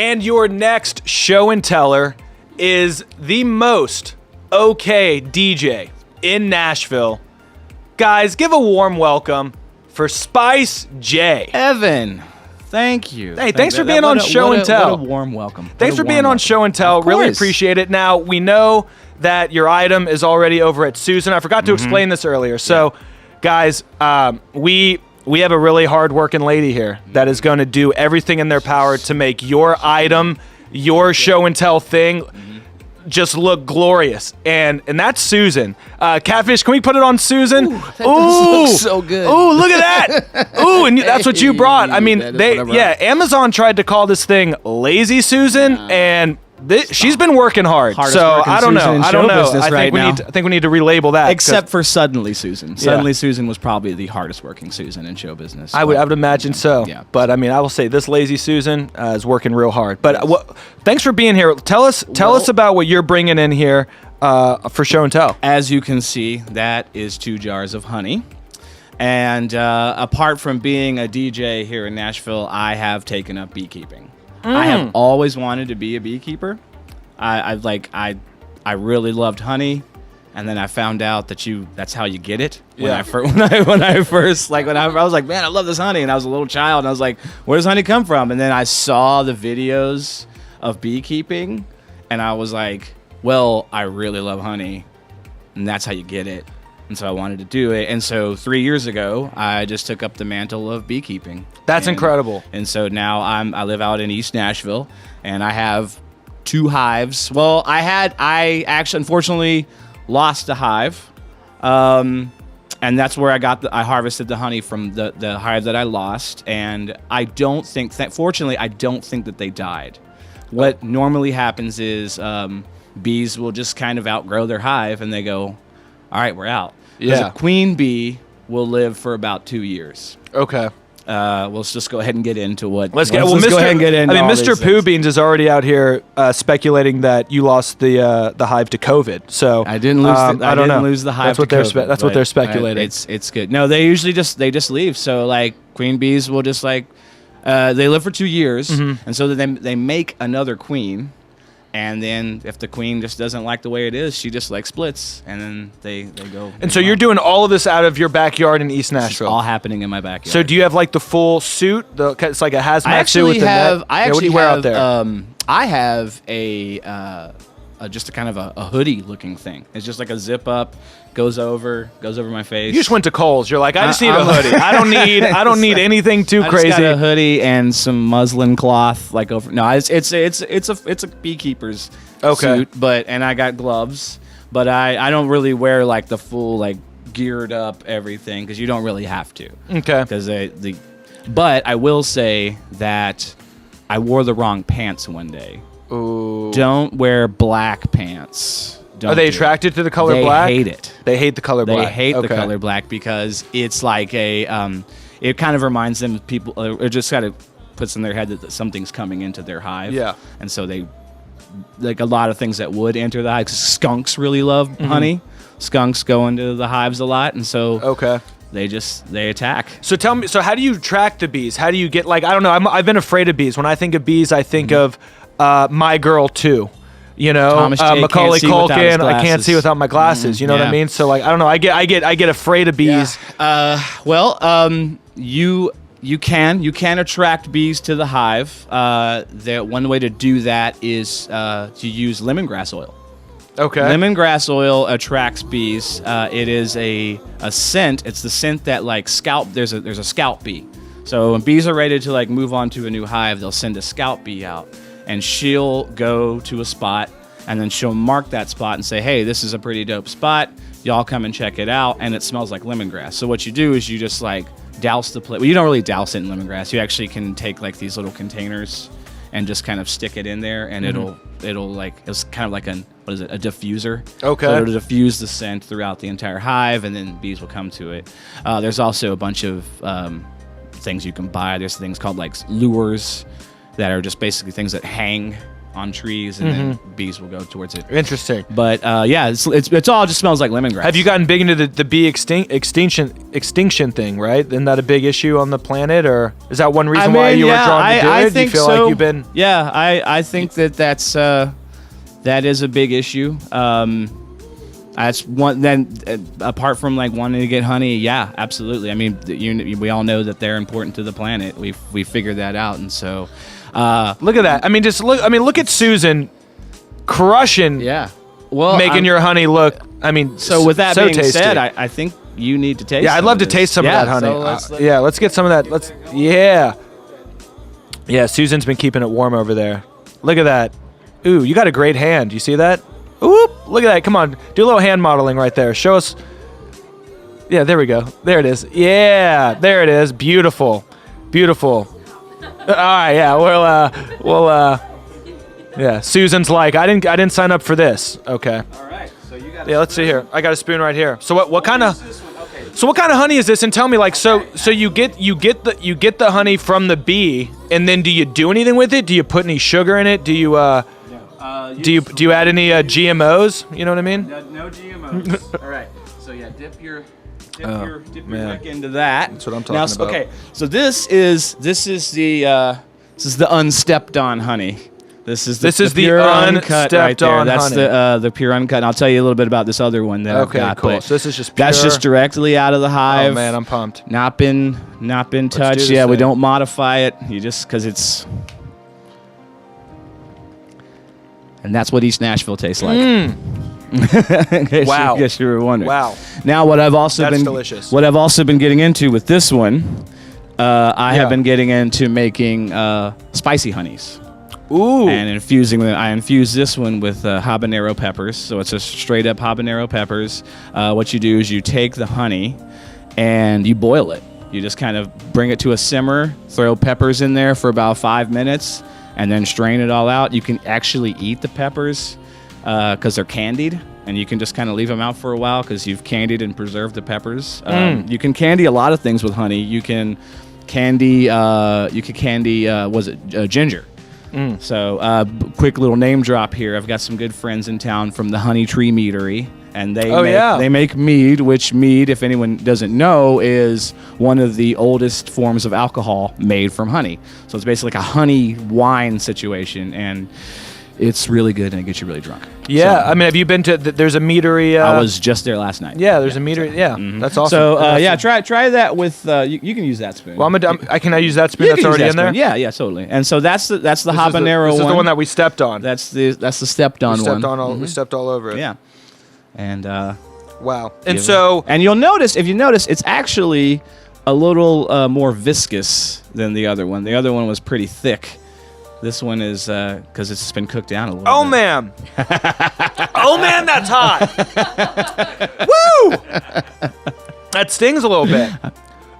And your next show and teller is the most okay DJ in Nashville. Guys, give a warm welcome for Spice J. Evan, thank you. Hey, thanks for being on Show and Tell. What a warm welcome. Thanks for being on Show and Tell. Really appreciate it. Now, we know that your item is already over at Susan. I forgot to explain this earlier. So, guys, we have a really hard-working lady here that is going to do everything in their power to make your item, your Show and Tell thing, just look glorious. And that's Susan. Catfish, can we put it on Susan? Ooh, that looks so good. Ooh, look at that. Ooh, and that's what you brought. I mean, Amazon tried to call this thing Lazy Susan, and she's been working hard. So I don't know. I think we need to relabel that. Except for Suddenly Susan. Suddenly Susan was probably the hardest working Susan in show business. I would imagine so. Yeah. But I mean, I will say this Lazy Susan is working real hard. But thanks for being here. Tell us about what you're bringing in here for Show and Tell. As you can see, that is 2 jars of honey. And apart from being a DJ here in Nashville, I have taken up beekeeping. I have always wanted to be a beekeeper. I really loved honey, and then I found out that's how you get it. I was like, man, I love this honey, and I was a little child, and I was like, where does honey come from? And then I saw the videos of beekeeping, and I was like, well, I really love honey, and that's how you get it. And so I wanted to do it. And so 3 years ago, I just took up the mantle of beekeeping. That's incredible. And so now I live out in East Nashville, and I have 2 hives. Well, I actually unfortunately lost a hive. And that's where I harvested the honey from the hive that I lost. And I don't think fortunately, I don't think that they died. What normally happens is bees will just kind of outgrow their hive, and they go, all right, we're out. Because a queen bee will live for about 2 years. Okay. Let's just go ahead and get into what. Let's go ahead and get into. I mean, Mr. Pooh Beans is already out here speculating that you lost the hive to COVID. So I didn't lose. I didn't lose the hive. That's what they're speculating. It's good. No, they usually just leave. So like queen bees will just they live for 2 years, and so they make another queen. And then if the queen just doesn't like the way it is, she just splits, and then they go. And so you're doing all of this out of your backyard in East Nashville? It's all happening in my backyard. So do you have the full suit? It's like a hazmat suit with the net? What do you wear out there? I have just a kind of a hoodie looking thing. It's just like a zip up, goes over my face. You just went to Kohl's. You're like, I just need a hoodie. I don't need anything too crazy. I just got a hoodie and some muslin cloth over. No, it's a beekeeper's suit, and I got gloves, but I don't really wear the full geared up everything because you don't really have to. Okay. Because but I will say that I wore the wrong pants one day. Ooh. Don't wear black pants. Are they attracted to the color black? They hate it. They hate the color black. They hate the color black because it's like it kind of reminds them of people, it just kind of puts in their head that something's coming into their hive. Yeah. And so they, a lot of things that would enter the hive, 'cause skunks really love honey. Skunks go into the hives a lot, and so they attack. So tell me, how do you track the bees? How do you get, I don't know, I've been afraid of bees. When I think of bees, I think of My Girl 2. Macaulay Culkin. I can't see without my glasses. You know what I mean? So I don't know. I get afraid of bees. You can attract bees to the hive. One way to do that is to use lemongrass oil. Okay. Lemongrass oil attracts bees. It is a scent. It's the scent that there's a scout bee. So when bees are ready to move on to a new hive, they'll send a scout bee out. And she'll go to a spot, and then she'll mark that spot and say, hey, this is a pretty dope spot. Y'all come and check it out, and it smells like lemongrass. So what you do is you just douse the place. Well, you don't really douse it in lemongrass. You actually can take these little containers and just kind of stick it in there, and it'll it's kind of like a diffuser. Okay. So it'll diffuse the scent throughout the entire hive, and then bees will come to it. There's also a bunch of things you can buy. There's things called lures that are just basically things that hang on trees, and then bees will go towards it. Interesting. But yeah, it's all just smells like lemongrass. Have you gotten big into the bee extinction thing? Right? Isn't that a big issue on the planet, or is that one reason why you were drawn to do it? Think do you feel so. like you've been? Yeah, I think that is a big issue. That's one. Then apart from like wanting to get honey, yeah, absolutely. I mean, we all know that they're important to the planet. We figured that out, and so look at that. I mean, just look. I mean, look at Susan crushing. Yeah. Well, making your honey look. I mean, so with that being tasty. said, I think you need to taste. Yeah, I'd love to taste some of that honey. So let's get some of that. Yeah, Susan's been keeping it warm over there. Look at that. Ooh, you got a great hand. You see that? Ooh, look at that. Come on. Do a little hand modeling right there. Show us. Yeah, there we go. There it is. Yeah, there it is. Beautiful. Beautiful. All right, yeah. Yeah, Susan's like, I didn't sign up for this. Okay. All right. So you got. Yeah, let's see here. I got a spoon right here. So what kind of honey is this? And tell me, like, so you get the honey from the bee, and then do you do anything with it? Do you put any sugar in it? Do you do you add any GMOs? You know what I mean? No GMOs. All right. So yeah, dip your neck into that. That's what I'm talking about. Okay. So this is the unstepped on honey. This is the pure uncut right there. That's honey. The pure uncut. And I'll tell you a little bit about this other one that I've got. Cool. So this is just pure. That's just directly out of the hive. Oh man, I'm pumped. Not been touched. Yeah, we don't modify it. You just because it's. And that's what East Nashville tastes like. Wow. I guess you were wondering. Wow. Now what I've also delicious. What I've also been getting into with this one, I have been getting into making spicy honeys. Ooh. And infusing them. I infuse this one with habanero peppers. So it's just straight up habanero peppers. What you do is you take the honey and you boil it. You just kind of bring it to a simmer, throw peppers in there for about 5 minutes, and then strain it all out. You can actually eat the peppers because they're candied, and you can just kind of leave them out for a while because you've candied and preserved the peppers. You can candy a lot of things with honey. You can candy, ginger. So quick little name drop here. I've got some good friends in town from the Honey Tree Meadery, and they make mead, which mead, if anyone doesn't know, is one of the oldest forms of alcohol made from honey. So it's basically like a honey wine situation, and it's really good, and it gets you really drunk. Yeah, so, I mean, have you been to? There's a meadery. I was just there last night. Yeah, there's a meadery. Yeah, that's awesome. So try that with. You can use that spoon. Well, can I use that spoon that's already in there? Yeah, totally. And so that's the habanero one. This is the one that we stepped on. That's the stepped on one. We stepped all over it. Yeah. And wow. And you'll notice it's actually a little more viscous than the other one. The other one was pretty thick. This one is because it's been cooked down a little bit. Oh man! Oh man, that's hot! Woo! That stings a little bit.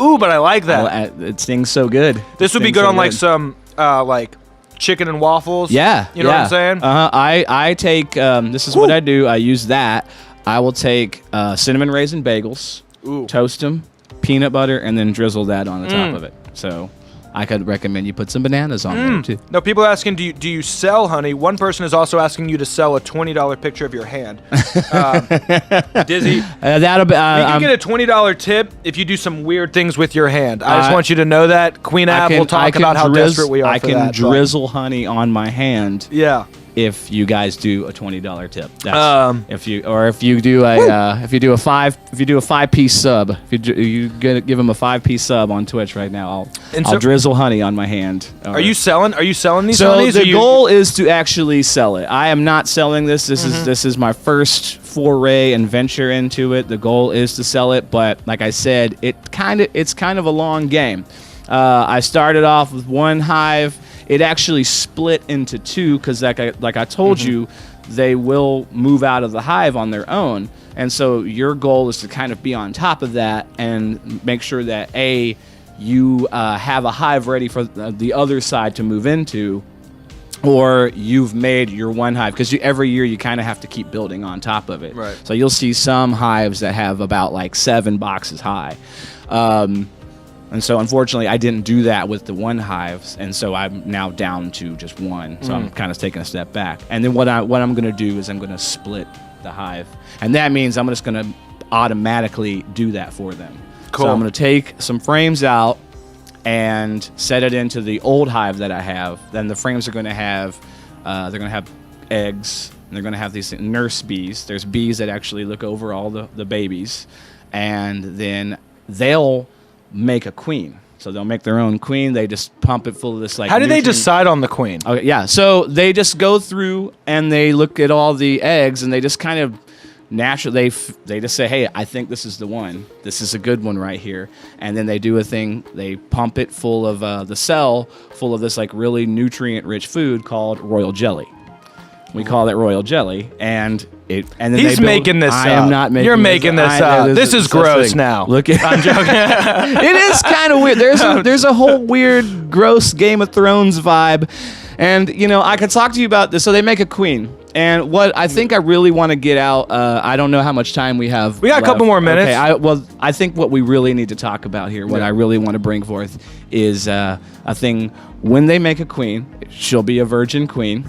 Ooh, but I like that. It stings so good. This would be good on like some like chicken and waffles. Yeah, you know what I'm saying? I take this is what I do. I use that. I will take cinnamon raisin bagels, toast them, peanut butter, and then drizzle that on the top of it. So I could recommend you put some bananas on there too. No, people are asking, do you sell honey? One person is also asking you to sell a $20 picture of your hand. Dizzy, that'll be. You can get a $20 tip if you do some weird things with your hand. I just want you to know that. Queen Ab will talk about how desperate we are. I can drizzle honey on my hand. Yeah. If you guys do a $20 tip, that's, if you do a 5-piece sub, if you give them a 5-piece sub on Twitch right now, I'll drizzle honey on my hand. Are you selling these so honeys? So the goal is to actually sell it. I am not selling this. This is my first foray and venture into it. The goal is to sell it, but like I said, it's kind of a long game. I started off with one hive. It actually split into two because, like I told you, they will move out of the hive on their own. And so your goal is to kind of be on top of that and make sure that, A, you have a hive ready for the other side to move into, or you've made your one hive. Because every year you kind of have to keep building on top of it. Right. So you'll see some hives that have about like 7 boxes high. And so, unfortunately, I didn't do that with the one hives, and so I'm now down to just one. So I'm kind of taking a step back. And then what I'm going to do is I'm going to split the hive, and that means I'm just going to automatically do that for them. Cool. So I'm going to take some frames out and set it into the old hive that I have. Then the frames are going to have eggs. And they're going to have these nurse bees. There's bees that actually look over all the babies, and then they'll make a queen. So they'll make their own queen. They just pump it full of this like. How do they decide on the queen? Okay, yeah. So they just go through and they look at all the eggs, and they just kind of naturally they just say, "Hey, I think this is the one. This is a good one right here." And then they do a thing. They pump it full of the cell full of this like really nutrient-rich food called royal jelly. We call it royal jelly, and then he's making this up. I am not making. You're making this up. This is gross now. Look at. I'm joking. It is kind of weird. There's a whole weird, gross Game of Thrones vibe, and I could talk to you about this. So they make a queen, and what I think I really want to get out. I don't know how much time we have. We got left. a couple more minutes. Okay. I think what we really need to talk about here, what I really want to bring forth, is a thing. When they make a queen, she'll be a virgin queen.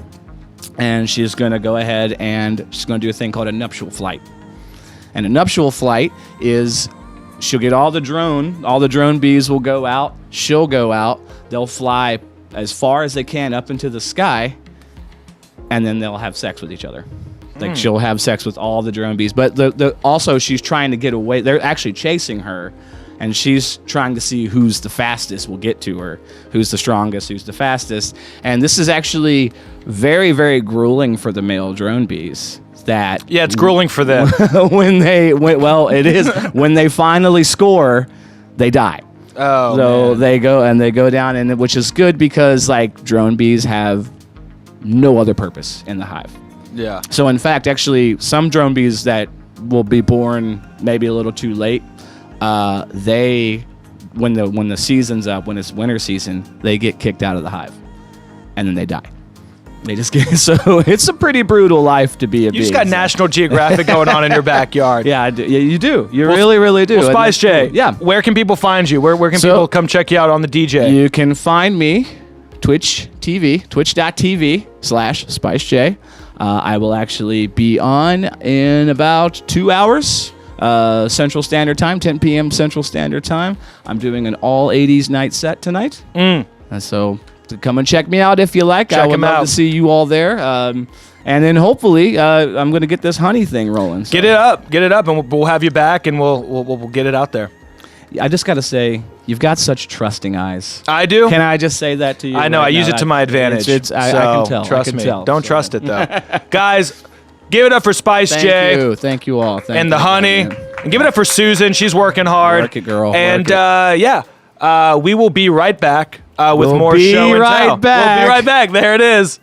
And she's going to go ahead and she's going to do a thing called a nuptial flight. And a nuptial flight is she'll get all the drone bees will go out. She'll go out. They'll fly as far as they can up into the sky. And then they'll have sex with each other. Like she'll have sex with all the drone bees. But also she's trying to get away. They're actually chasing her. And she's trying to see who's the fastest will get to her, who's the strongest, who's the fastest. And this is actually very, very grueling for the male drone bees. Yeah, it's grueling for them. It is. When they finally score, they die. Oh, so man. they go down, and which is good because like drone bees have no other purpose in the hive. Yeah. So in fact, actually, some drone bees that will be born maybe a little too late. When the season's up, when it's winter season, they get kicked out of the hive, and then they die. They just get so it's a pretty brutal life to be a bee. You just got National Geographic going on in your backyard. Yeah, I do. Yeah, you do. You really do. Well, Spice J, yeah. Where can people find you? Where can people come check you out on the DJ? You can find me twitch.tv/SpiceJ. I will actually be on in about 2 hours. Central Standard Time, 10 p.m. Central Standard Time. I'm doing an all 80s night set tonight. So come and check me out if you like. I would love to see you all there. And then hopefully I'm going to get this honey thing rolling. So. Get it up, and we'll have you back, and we'll get it out there. I just got to say, you've got such trusting eyes. I do. Can I just say that to you? I know. I use it to my advantage. I can tell. Trust me. Don't trust it though, guys. Give it up for Spice J. Thank you all. And the honey. And give it up for Susan. She's working hard. Work it, girl. And we will be right back with more show and tell. We'll be right back. There it is.